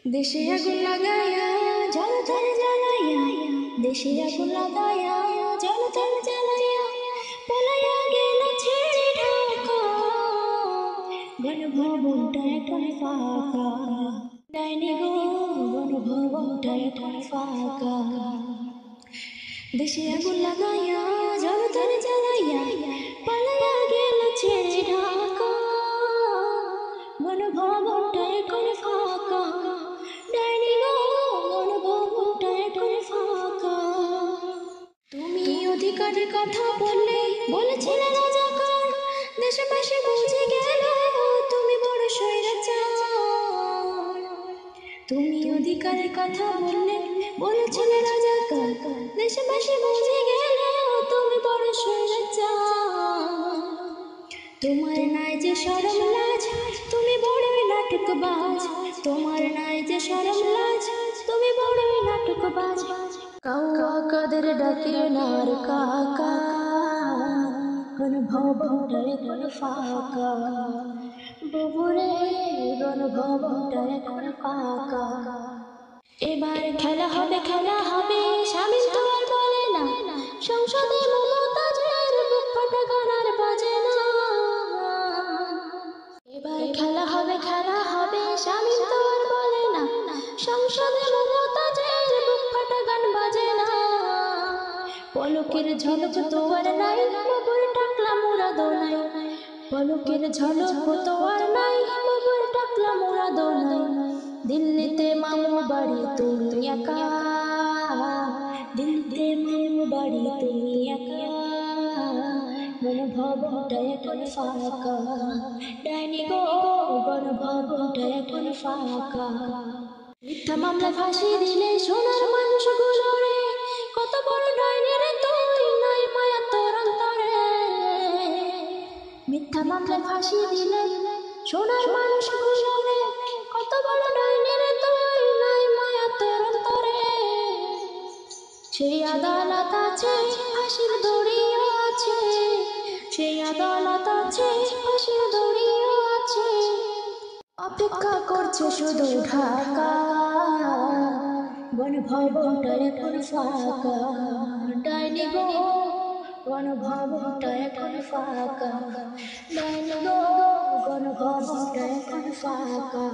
দেশে আগুন লাগায়া জলতার জ্বালাইয়া, দেশে আগুন লাগায়া জলতার জ্বালাইয়া, পলাইয়া গেল ছেড়ে ঢাকা, গণভবনটা এখন ফাঁকা। ডাইনি গো গণভবনটা এখন ফাঁকা। দেশে আগুন লাগাইয়া জলতার জ্বালাইয়া, পালাইয়া গেল ছেড়ে ঢাকা, গণভবনটা এখন ফাঁকা। ডাইনি গো গণভবনটা এখন ফাঁকা। তুমি অধিকারের কথা বললে, বলেছিলে রাজাকার, দেশবাসী বুঝে গেল তুমি বড় স্বৈরাচার। তুমি অধিকারের কথা বললে, বলেছিলে রাজাকার, দেশবাসী বুঝে গেল তুমি বড় স্বৈরাচার। তোমার নাই যে শরম লাজ, তুমি বড়ই নাটকবাজ। তোমার নাই যে শরম লাজ, তুমি বড়ই নাটকবাজ। কাউয়া কাদের ডাকে নার কাকা, গণভবনটা এখন ফাঁকা। বুবুরে গণভবনটা এখন ফাঁকা। এবার খেলা হবে খেলা হবে, শামীম তো আর বলে না, সংসদে মমতাজের বুক ফাটা গান আর বাজে না। এবার খেলা হবে খেলা হবে, শামীম তো আর বলে না, সংসদে মমতাজের বুক ফাটা গান বাজে না। পলকের ঝলক তো আর নাই, বাবুর টাকলা মুরাদ নাই। পলকের ঝলক তো আর নাই, বাবুর টাকলা মুরাদ নাই। দিল্লিতে মামু বাড়ি তুমি একা, দিল্লিতে মামু বাড়ি তুমি একা, গণভবনটা এখন ফাঁকা। ডাইনি গো গণভবনটা এখন ফাঁকা। মিথ্যা মামলা ফাঁসি দিলে সোনার মানুষগুলো রে, কত বড় ডাইনি রে তুই, নাই মায়া তোর অন্তরে। মিথ্যা মামলা ফাঁসি দিলে সোনার মানুষগুলো রে, কত বড় ডাইনি রে তুই, নাই মায়া তোর অন্তরে। সেই আদালত আছে ফাঁসির দড়িও আছে, সেই আদালত আছে ফাঁসির দড়িও আছে, অপেক্ষা করছে শুধু ঢাকা, গণভবনটা এখন ফাঁকা। ডাইনি গো গণভবনটা এখন ফাঁকা, ডাইনি গো গণভবনটা এখন ফাঁকা।